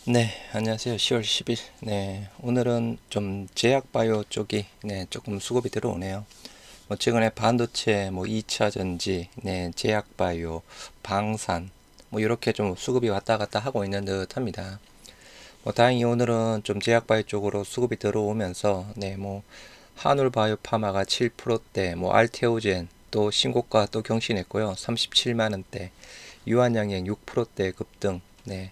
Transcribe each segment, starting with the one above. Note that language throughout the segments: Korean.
네, 안녕하세요. 10월 10일. 네, 오늘은 좀 제약바이오 쪽이 조금 수급이 들어오네요. 최근에 반도체, 2차 전지, 제약바이오, 방산, 이렇게 좀 수급이 왔다 갔다 하고 있는 듯 합니다. 다행히 오늘은 좀 제약바이오 쪽으로 수급이 들어오면서, 한울바이오 파마가 7%대, 알테오젠 또 신고가 또 경신했고요. 37만 원대, 유한양행 6%대 급등. 네,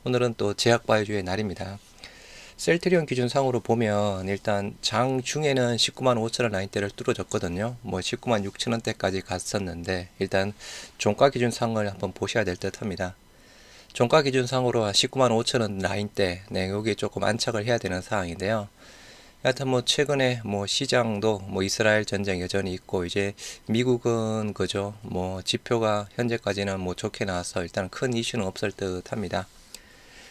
오늘은 또 제약바이오주의 날입니다. 셀트리온 기준상으로 보면 일단 장 중에는 19만 5천 원 라인대를 뚫어줬거든요. 19만 6천 원대까지 갔었는데 일단 종가 기준상을 한번 보셔야 될 듯합니다. 종가 기준상으로 19만 5천 원 라인대, 여기 조금 안착을 해야 되는 상황인데요. 여하튼 최근에 시장도 이스라엘 전쟁 여전히 있고 이제 미국은 그죠 지표가 현재까지는 좋게 나와서 일단 큰 이슈는 없을 듯합니다.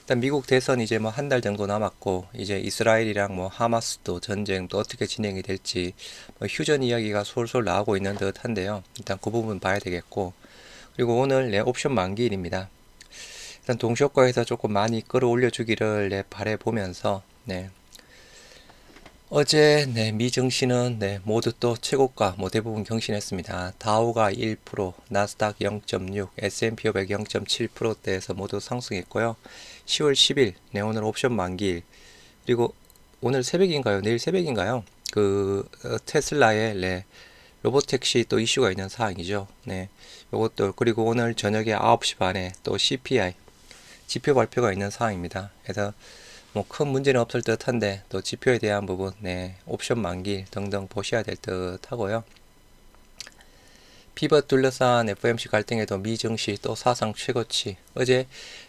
일단 미국 대선 이제 한 달 정도 남았고 이제 이스라엘이랑 하마스도 전쟁 또 어떻게 진행이 될지 휴전 이야기가 솔솔 나오고 있는 듯한데요. 일단 그 부분 봐야 되겠고 그리고 오늘 옵션 만기일입니다. 일단 동시효과에서 조금 많이 끌어올려 주기를 바래 보면서 어제 미 증시는 모두 또 최고가 대부분 경신했습니다. 다우가 1%, 나스닥 0.6, S&P 500 0.7%대에서 모두 상승했고요. 10월 10일 오늘 옵션 만기일 그리고 오늘 새벽인가요? 내일 새벽인가요? 테슬라의 로보택시 또 이슈가 있는 사항이죠. 요것도 그리고 오늘 저녁에 9시 반에 또 CPI 지표 발표가 있는 사항입니다. 그래서 큰 문제는 없을 듯한데 또 지표에 대한 부분, 옵션 만기 등등 보셔야 될 듯하고요. 피벗 둘러싼 FOMC 갈등에도 미 증시 또 사상 최고치. 어제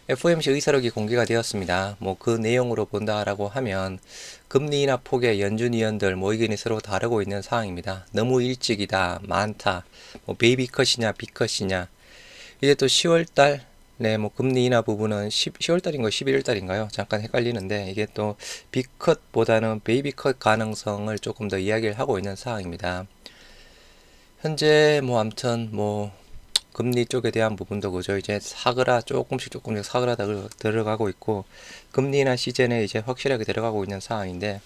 FOMC 의사록이 공개가 되었습니다. 그 내용으로 본다라고 하면 금리 인하 폭의 연준 위원들 의견이 서로 다르고 있는 상황입니다. 너무 일찍이다, 많다, 베이비 컷이냐, 비컷이냐. 이제 또 10월달 금리 인하 부분은 10월달인가요? 11월달인가요? 잠깐 헷갈리는데, 이게 또 B컷보다는 베이비컷 가능성을 조금 더 이야기를 하고 있는 상황입니다. 현재, 암튼, 금리 쪽에 대한 부분도 그죠. 이제 조금씩 사그라 들어가고 있고, 금리 인하 시즌에 이제 확실하게 들어가고 있는 상황인데,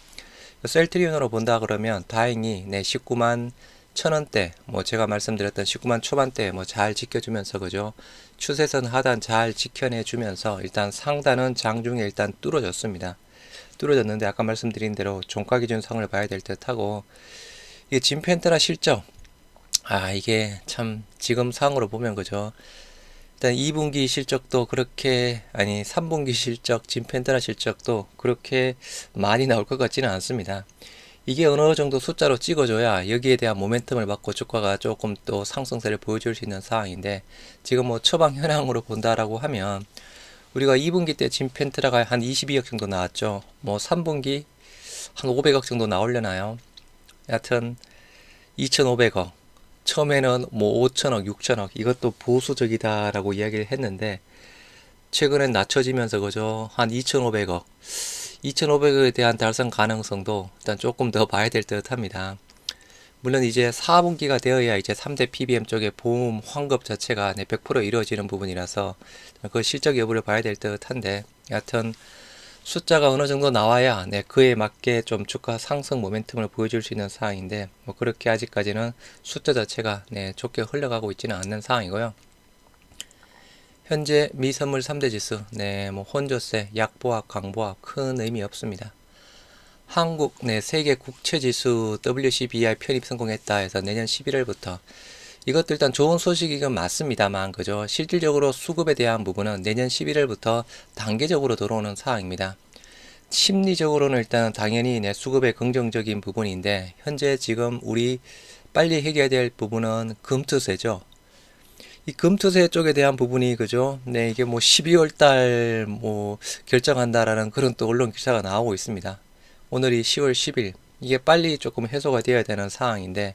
셀트리온으로 본다 그러면 다행히 19만 1,000원대 제가 말씀드렸던 19만 초반대 잘 지켜주면서 그죠 추세선 하단 잘 지켜내주면서 일단 상단은 장중에 일단 뚫어졌는데 아까 말씀드린 대로 종가 기준 상을 봐야 될 듯하고 이게 진펜트라 실적 이게 참 지금 상으로 보면 그죠 일단 2분기 실적도 그렇게 3분기 실적 진펜트라 실적도 그렇게 많이 나올 것 같지는 않습니다. 이게 어느 정도 숫자로 찍어줘야 여기에 대한 모멘텀을 받고 주가가 조금 또 상승세를 보여줄 수 있는 상황인데 지금 처방 현황으로 본다라고 하면 우리가 2분기 때 진펜트라가 한 22억 정도 나왔죠. 3분기 한 500억 정도 나오려나요? 여하튼 2,500억 처음에는 5천억 6천억 이것도 보수적이다라고 이야기를 했는데 최근엔 낮춰지면서 그죠 한 2,500억 2,500억에 대한 달성 가능성도 일단 조금 더 봐야 될 듯 합니다. 물론 이제 4분기가 되어야 이제 3대 PBM 쪽의 보험 환급 자체가 100% 이루어지는 부분이라서 그 실적 여부를 봐야 될 듯 한데 여하튼 숫자가 어느 정도 나와야 그에 맞게 좀 주가 상승 모멘텀을 보여줄 수 있는 상황인데 그렇게 아직까지는 숫자 자체가 좋게 흘러가고 있지는 않는 상황이고요. 현재 미선물 3대 지수, 혼조세, 약보합, 강보합 큰 의미 없습니다. 한국, 세계 국채지수 WCBI 편입 성공했다 해서 내년 11월부터 이것도 일단 좋은 소식이긴 맞습니다만, 그죠? 실질적으로 수급에 대한 부분은 내년 11월부터 단계적으로 들어오는 사항입니다. 심리적으로는 일단 당연히 수급의 긍정적인 부분인데, 현재 지금 우리 빨리 해결해야 될 부분은 금투세죠. 이 금투세 쪽에 대한 부분이 그죠? 이게 12월 달 결정한다라는 그런 또 언론 기사가 나오고 있습니다. 오늘이 10월 10일. 이게 빨리 조금 해소가 되어야 되는 상황인데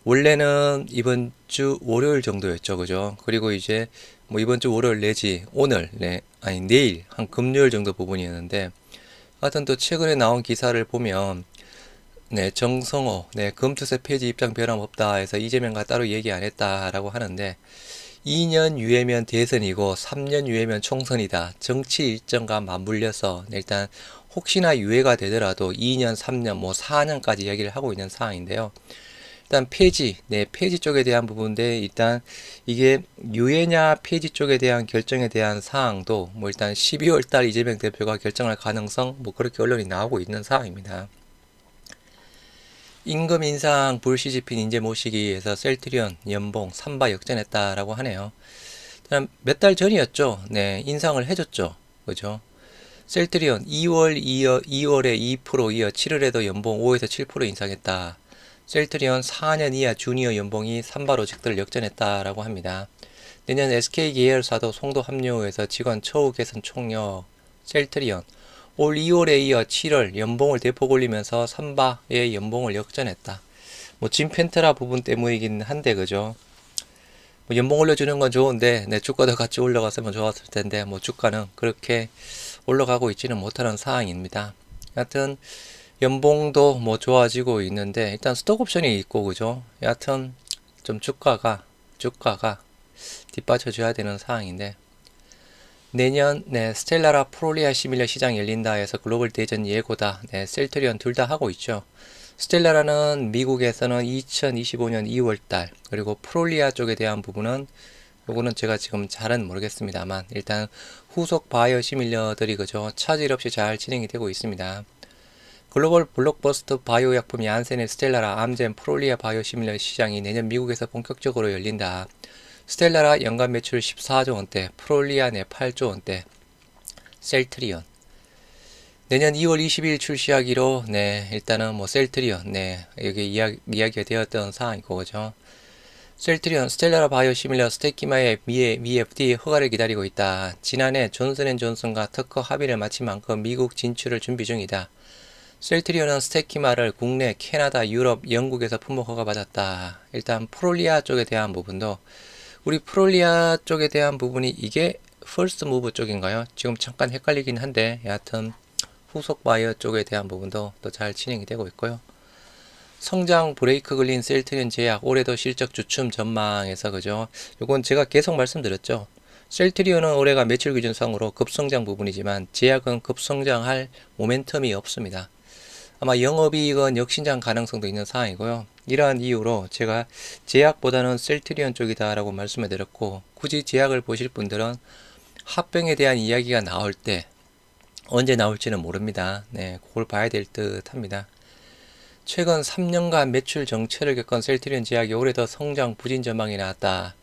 원래는 이번 주 월요일 정도였죠. 그죠? 그리고 이제 이번 주 월요일 내지 오늘, 내일 한 금요일 정도 부분이었는데 하여튼 또 최근에 나온 기사를 보면 정성호, 금투세 폐지 입장 변함없다 해서 이재명과 따로 얘기 안 했다라고 하는데 2년 유예면 대선이고 3년 유예면 총선이다. 정치 일정과 맞물려서 일단 혹시나 유예가 되더라도 2년, 3년, 뭐 4년까지 이야기를 하고 있는 상황인데요. 일단 폐지, 폐지 쪽에 대한 부분인데 일단 이게 유예냐 폐지 쪽에 대한 결정에 대한 사항도 뭐 일단 12월 달 이재명 대표가 결정할 가능성 뭐 그렇게 언론이 나오고 있는 상황입니다. 임금 인상 불시집힌 인재 모시기 위해서 셀트리온 연봉 3바 역전했다라고 하네요. 몇 달 전이었죠. 네, 인상을 해줬죠. 그죠? 셀트리온 2월에 2% 이어 7월에도 연봉 5에서 7% 인상했다. 셀트리온 4년 이하 주니어 연봉이 3바 로직들을 역전했다라고 합니다. 내년 SK 계열사도 송도 합류해서 직원 처우 개선 총력. 셀트리온 올 2월에 이어 7월 연봉을 대폭 올리면서 3바의 연봉을 역전했다. 뭐 짐펜트라 부분 때문이긴 한데 그죠? 뭐 연봉 올려주는 건 좋은데 주가도 같이 올라갔으면 좋았을 텐데 뭐 주가는 그렇게 올라가고 있지는 못하는 상황입니다. 여하튼 연봉도 뭐 좋아지고 있는데 일단 스톡옵션이 있고 그죠? 여하튼 좀 주가가 뒷받쳐줘야 되는 상황인데 내년 스텔라라 프로리아 시밀러 시장 열린다 해서 글로벌 대전 예고다. 셀트리온 둘 다 하고 있죠. 스텔라라는 미국에서는 2025년 2월달 그리고 프롤리아 쪽에 대한 부분은 요거는 제가 지금 잘은 모르겠습니다만 일단 후속 바이오 시밀러들이 그죠 차질 없이 잘 진행이 되고 있습니다. 글로벌 블록버스터 바이오 약품 얀센의 스텔라라 암젠 프롤리아 바이오 시밀러 시장이 내년 미국에서 본격적으로 열린다. 스텔라라 연간 매출 14조 원대, 프롤리아 내 8조 원대, 셀트리온 내년 2월 20일 출시하기로 일단은 뭐 셀트리온 여기 이야기가 되었던 사항이고 그죠. 셀트리온 스텔라라 바이오 시밀러 스테키마의 미 FDA 허가를 기다리고 있다. 지난해 존슨앤존슨과 특허 합의를 마친 만큼 미국 진출을 준비 중이다. 셀트리온은 스테키마를 국내, 캐나다, 유럽, 영국에서 품목 허가 받았다. 일단 프롤리아 쪽에 대한 부분도 우리 프롤리아 쪽에 대한 부분이 이게 퍼스트 무브 쪽인가요? 지금 잠깐 헷갈리긴 한데 여하튼 후속 바이오 쪽에 대한 부분도 또 잘 진행이 되고 있고요. 성장 브레이크 걸린 셀트리온 제약 올해도 실적 주춤 전망에서 그죠? 요건 제가 계속 말씀드렸죠. 셀트리온은 올해가 매출 기준상으로 급성장 부분이지만 제약은 급성장할 모멘텀이 없습니다. 아마 영업이익은 역신장 가능성도 있는 상황이고요. 이러한 이유로 제가 제약보다는 셀트리온 쪽이다 라고 말씀을 드렸고 굳이 제약을 보실 분들은 합병에 대한 이야기가 나올 때 언제 나올지는 모릅니다. 그걸 봐야 될 듯 합니다. 최근 3년간 매출 정체를 겪은 셀트리온 제약이 올해도 성장 부진 전망이 나왔다.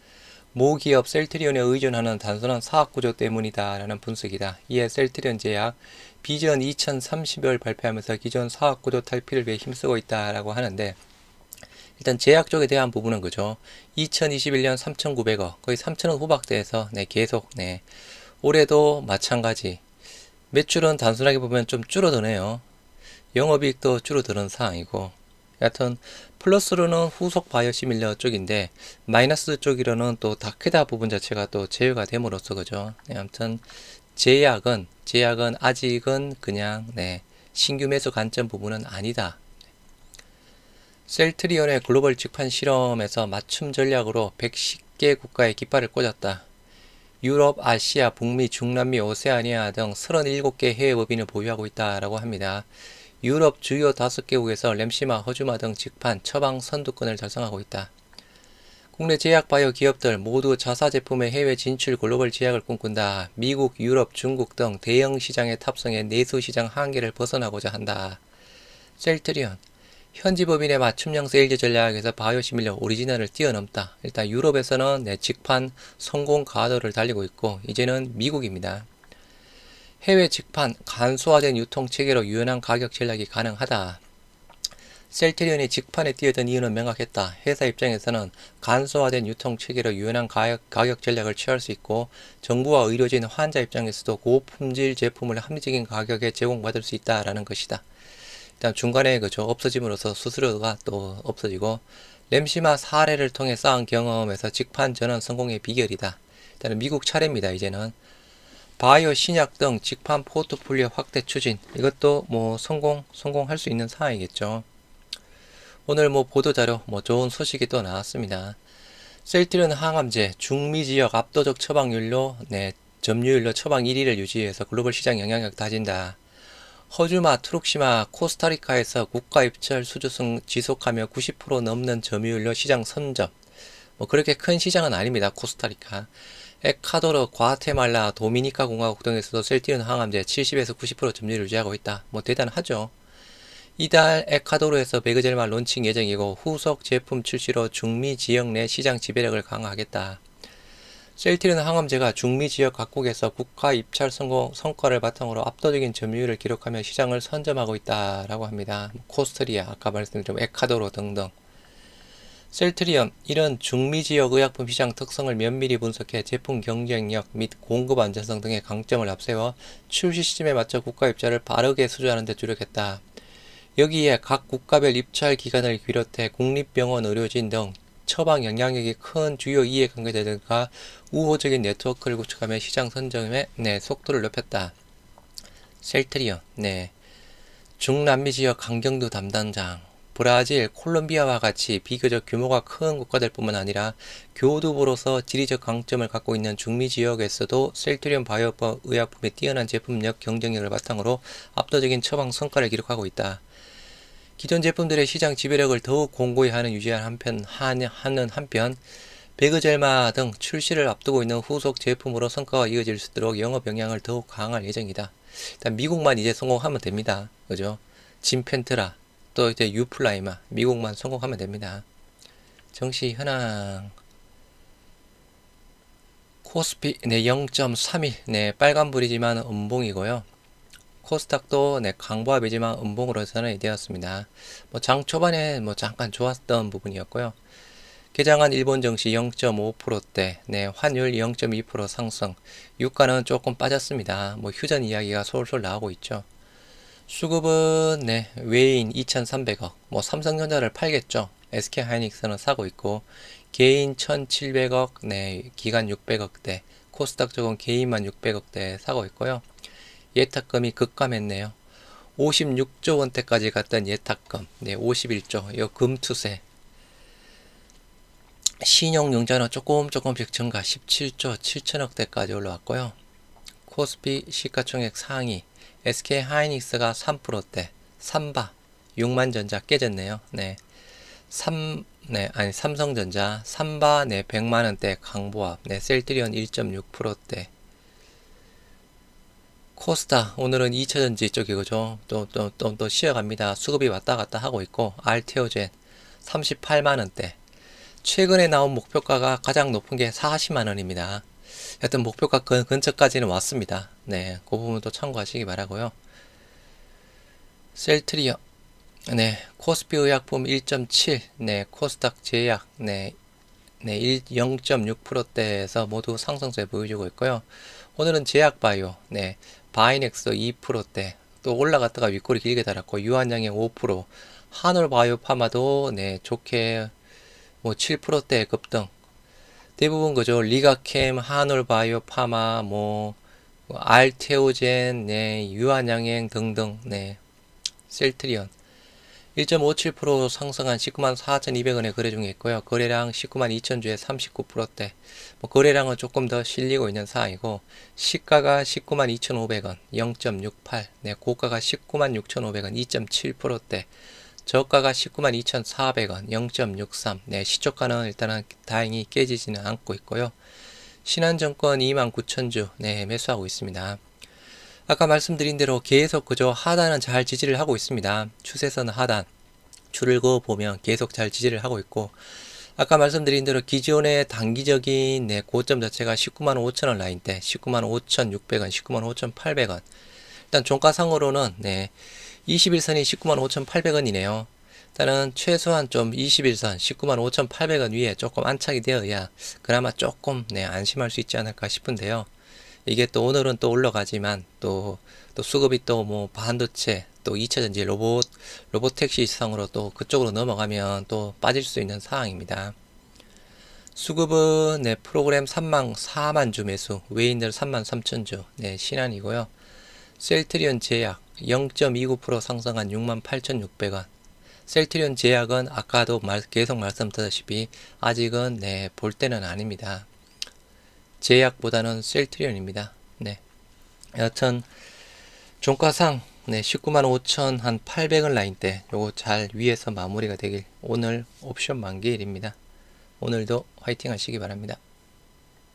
모 기업 셀트리온에 의존하는 단순한 사업구조 때문이다 라는 분석이다. 이에 셀트리온 제약 비전 2030을 발표하면서 기존 사업구조 탈피를 위해 힘쓰고 있다 라고 하는데 일단 제약 쪽에 대한 부분은 그죠. 2021년 3,900억 거의 3,000원 후박대에서 계속 올해도 마찬가지 매출은 단순하게 보면 좀 줄어드네요. 영업이익도 줄어드는 상황이고 여하튼 플러스로는 후속 바이오 시밀러 쪽인데 마이너스 쪽이로는 또 다케다 부분 자체가 또 제외가 됨으로써 그죠. 아무튼 제약은 아직은 그냥 신규 매수 관점 부분은 아니다. 셀트리온의 글로벌 직판 실험에서 맞춤 전략으로 110개 국가에 깃발을 꽂았다. 유럽, 아시아, 북미, 중남미, 오세아니아 등 37개 해외 법인을 보유하고 있다라고 합니다. 유럽 주요 5개국에서 램시마, 허주마 등 직판, 처방 선두권을 달성하고 있다. 국내 제약 바이오 기업들 모두 자사 제품의 해외 진출 글로벌 제약을 꿈꾼다. 미국, 유럽, 중국 등 대형 시장에 탑승해 내수 시장 한계를 벗어나고자 한다. 셀트리온 현지 법인의 맞춤형 세일즈 전략에서 바이오 시밀러 오리지널을 뛰어넘다. 일단 유럽에서는 직판 성공 가도를 달리고 있고 이제는 미국입니다. 해외 직판 간소화된 유통 체계로 유연한 가격 전략이 가능하다. 셀트리온이 직판에 뛰어든 이유는 명확했다. 회사 입장에서는 간소화된 유통 체계로 유연한 가격 전략을 취할 수 있고 정부와 의료진, 환자 입장에서도 고품질 제품을 합리적인 가격에 제공받을 수 있다라는 것이다. 일단 중간에 그죠 없어짐으로써 수수료가 또 없어지고 램시마 사례를 통해 쌓은 경험에서 직판 전환 성공의 비결이다. 일단은 미국 차례입니다. 이제는 바이오 신약 등 직판 포트폴리오 확대 추진 이것도 뭐 성공할 수 있는 상황이겠죠. 오늘 뭐 보도자료 좋은 소식이 또 나왔습니다. 셀트리온 항암제 중미 지역 압도적 처방률로 점유율로 처방 1위를 유지해서 글로벌 시장 영향력 다진다. 허주마, 트룩시마, 코스타리카에서 국가 입찰 수주승 지속하며 90% 넘는 점유율로 시장 선점. 뭐 그렇게 큰 시장은 아닙니다. 코스타리카. 에콰도르, 과테말라, 도미니카 공화국 등에서도 셀트리온 항암제 70에서 90% 점유율을 유지하고 있다. 뭐 대단하죠. 이달 에콰도르에서 베그젤마 론칭 예정이고 후속 제품 출시로 중미 지역 내 시장 지배력을 강화하겠다. 셀트리온 항암제가 중미 지역 각국에서 국가 입찰 성과를 바탕으로 압도적인 점유율을 기록하며 시장을 선점하고 있다라고 합니다. 코스트리아, 아까 말씀드린 에콰도르 등등. 셀트리온, 이런 중미 지역 의약품 시장 특성을 면밀히 분석해 제품 경쟁력 및 공급 안전성 등의 강점을 앞세워 출시 시점에 맞춰 국가 입찰을 빠르게 수주하는 데 주력했다. 여기에 각 국가별 입찰 기관을 비롯해 국립병원, 의료진 등 처방 영향력이 큰 주요 이해관계자들과 우호적인 네트워크를 구축하며 시장 선점의 속도를 높였다. 셀트리온, 중남미 지역 강경두 담당장, 브라질, 콜롬비아와 같이 비교적 규모가 큰 국가들 뿐만 아니라 교두보로서 지리적 강점을 갖고 있는 중미 지역에서도 셀트리온 바이오 의약품의 뛰어난 제품력 경쟁력을 바탕으로 압도적인 처방 성과를 기록하고 있다. 기존 제품들의 시장 지배력을 더욱 공고히 유지하는 한편 베그젤마 등 출시를 앞두고 있는 후속 제품으로 성과가 이어질 수 있도록 영업 영향을 더욱 강화할 예정이다. 일단 미국만 이제 성공하면 됩니다. 그죠? 진펜트라, 또 이제 유플라이마, 미국만 성공하면 됩니다. 정시 현황. 코스피 0.31, 빨간불이지만 음봉이고요. 코스닥도 강보합이지만 음봉으로 전환이 되었습니다. 장 초반에 잠깐 좋았던 부분이었고요. 개장한 일본 증시 0.5%대, 환율 0.2% 상승, 유가는 조금 빠졌습니다. 휴전 이야기가 솔솔 나오고 있죠. 수급은 외인 2,300억, 삼성전자를 팔겠죠. SK하이닉스는 사고 있고, 개인 1,700억, 기관 600억대, 코스닥 쪽은 개인만 600억대 사고 있고요. 예탁금이 급감했네요. 56조 원대까지 갔던 예탁금, 51조, 이 금투세. 신용융자는 조금씩 증가, 17조 7천억대까지 올라왔고요. 코스피 시가총액 상위, SK하이닉스가 3%대, 삼바, 6만전자 깨졌네요. 삼성전자, 삼바, 100만원대 강보합, 셀트리온 1.6%대. 코스닥, 오늘은 2차전지 쪽이죠. 또 쉬어갑니다. 수급이 왔다 갔다 하고 있고, 알테오젠 38만원대. 최근에 나온 목표가가 가장 높은 게 40만원입니다. 하여튼 목표가 근처까지는 왔습니다. 그 부분도 참고하시기 바라고요. 셀트리온, 코스피 의약품 1.7, 코스닥 제약, 0.6%대에서 모두 상승세 보여주고 있고요. 오늘은 제약바이오, 바이넥스 2%대, 또 올라갔다가 윗골이 길게 달았고, 유한양행 5%, 한올바이오파마도 좋게 7%대 급등. 대부분 그죠. 리가캠, 한올바이오파마, 알테오젠, 유한양행 등등, 셀트리온 1.57% 상승한 194,200원에 거래 중에 있고요. 거래량 192,000주에 39%대. 거래량은 조금 더 실리고 있는 상황이고, 시가가 192,500원, 0.68. 고가가 196,500원, 2.7%대. 저가가 192,400원, 0.63. 시초가는 일단은 다행히 깨지지는 않고 있고요. 신한증권 29,000주, 매수하고 있습니다. 아까 말씀드린 대로 계속 그저 하단은 잘 지지를 하고 있습니다. 추세선 하단 줄을 그어보면 계속 잘 지지를 하고 있고, 아까 말씀드린 대로 기존의 단기적인 고점 자체가 195,000원 라인대, 195,600원, 195,800원. 일단 종가상으로는 21선이 195,800원이네요. 일단은 최소한 좀 21선 195,800원 위에 조금 안착이 되어야 그나마 조금 안심할 수 있지 않을까 싶은데요. 이게 또 오늘은 또 올라가지만 또 수급이 또 반도체, 또 2차전지 로보택시 시장으로 또 그쪽으로 넘어가면 또 빠질 수 있는 상황입니다. 수급은 프로그램 4만 주 매수, 외인들 33,000주, 신한이고요. 셀트리온 제약 0.29% 상승한 68,600원, 셀트리온 제약은 아까도 계속 말씀드렸다시피 아직은 네, 볼 때는 아닙니다. 제약보다는 셀트리온입니다. 네. 여튼 종가상 네, 195,000 한 800원 라인대 요거 잘 위에서 마무리가 되길. 오늘 옵션 만기일입니다. 오늘도 화이팅 하시기 바랍니다.